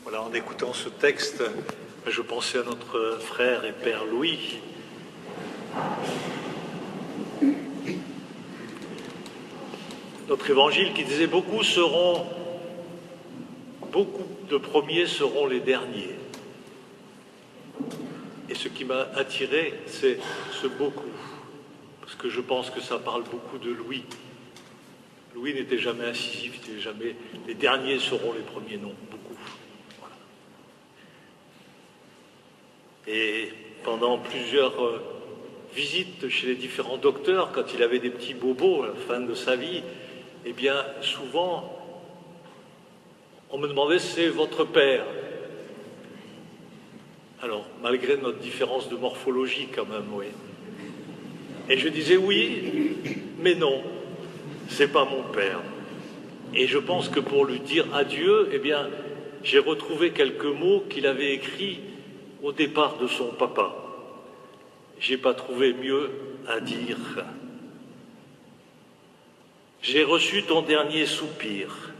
Voilà, en écoutant ce texte, je pensais à notre frère et père Louis. Notre évangile qui disait beaucoup de premiers seront les derniers. Et ce qui m'a attiré, c'est ce beaucoup, parce que je pense que ça parle beaucoup de Louis. Louis n'était jamais incisif, il n'était jamais les derniers seront les premiers, non, beaucoup. Voilà. Et pendant plusieurs visites chez les différents docteurs, quand il avait des petits bobos à la fin de sa vie, eh bien, souvent, on me demandait, c'est votre père? Alors, malgré notre différence de morphologie quand même, oui. Et je disais oui, mais non, c'est pas mon père. Et je pense que pour lui dire adieu, eh bien, j'ai retrouvé quelques mots qu'il avait écrits au départ de son papa. J'ai pas trouvé mieux à dire. J'ai reçu ton dernier soupir.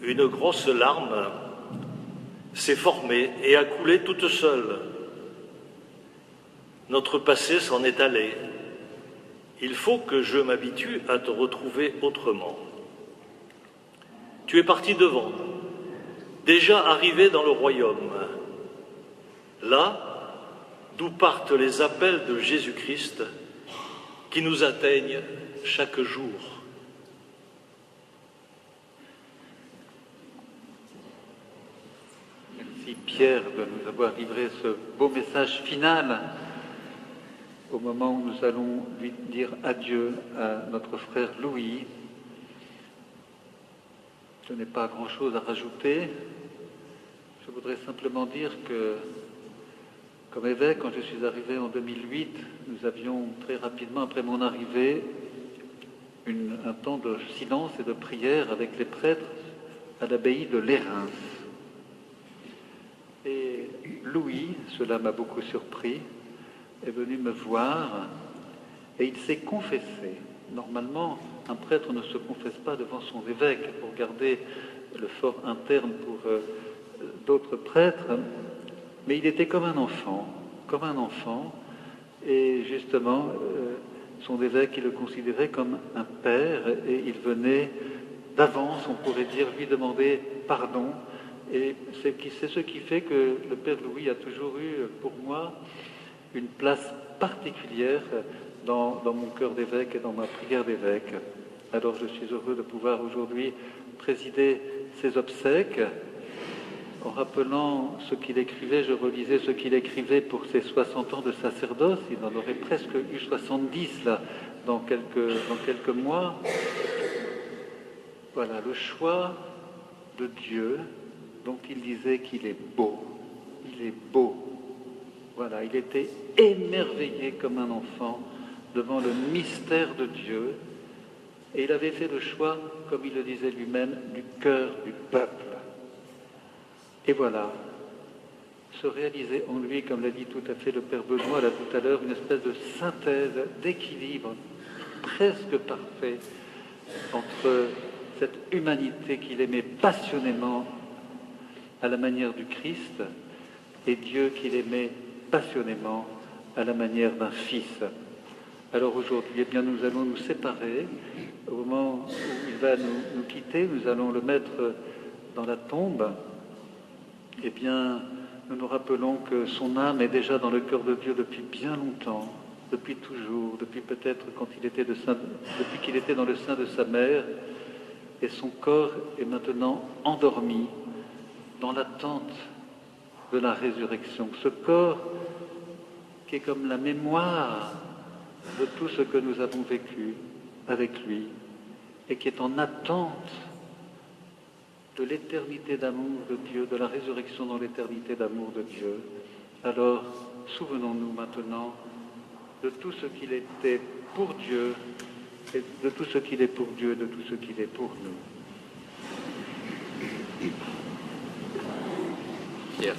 Une grosse larme s'est formée et a coulé toute seule. Notre passé s'en est allé. Il faut que je m'habitue à te retrouver autrement. Tu es parti devant, déjà arrivé dans le royaume. Là, d'où partent les appels de Jésus-Christ qui nous atteignent chaque jour. Merci Pierre de nous avoir livré ce beau message final au moment où nous allons lui dire adieu à notre frère Louis. Je n'ai pas grand-chose à rajouter. Je voudrais simplement dire que, comme évêque, quand je suis arrivé en 2008, nous avions très rapidement, après mon arrivée, un temps de silence et de prière avec les prêtres à l'abbaye de Lérins. Et Louis, cela m'a beaucoup surpris, est venu me voir et il s'est confessé. Normalement, un prêtre ne se confesse pas devant son évêque pour garder le fort interne pour d'autres prêtres, mais il était comme un enfant, et justement, son évêque, il le considérait comme un père, et il venait d'avance, on pourrait dire, lui demander pardon. Et c'est ce qui fait que le père Louis a toujours eu, pour moi, une place particulière dans mon cœur d'évêque et dans ma prière d'évêque. Alors je suis heureux de pouvoir aujourd'hui présider ces obsèques. En rappelant ce qu'il écrivait, je relisais ce qu'il écrivait pour ses 60 ans de sacerdoce. Il en aurait presque eu 70 là, dans quelques mois. Voilà, le choix de Dieu, dont il disait qu'il est beau. Il est beau. Voilà, il était émerveillé comme un enfant devant le mystère de Dieu. Et il avait fait le choix, comme il le disait lui-même, du cœur du peuple. Et voilà, se réaliser en lui, comme l'a dit tout à fait le Père Benoît là tout à l'heure, une espèce de synthèse, d'équilibre presque parfait entre cette humanité qu'il aimait passionnément à la manière du Christ et Dieu qu'il aimait passionnément à la manière d'un fils. Alors aujourd'hui, eh bien, nous allons nous séparer. Au moment où il va nous quitter, nous allons le mettre dans la tombe. Eh bien, nous nous rappelons que son âme est déjà dans le cœur de Dieu depuis bien longtemps, depuis toujours, depuis peut-être depuis qu'il était dans le sein de sa mère, et son corps est maintenant endormi dans l'attente de la résurrection. Ce corps qui est comme la mémoire de tout ce que nous avons vécu avec lui et qui est en attente de l'éternité d'amour de Dieu, de la résurrection dans l'éternité d'amour de Dieu. Alors, souvenons-nous maintenant de tout ce qu'il était pour Dieu, et de tout ce qu'il est pour Dieu, de tout ce qu'il est pour nous. Pierre.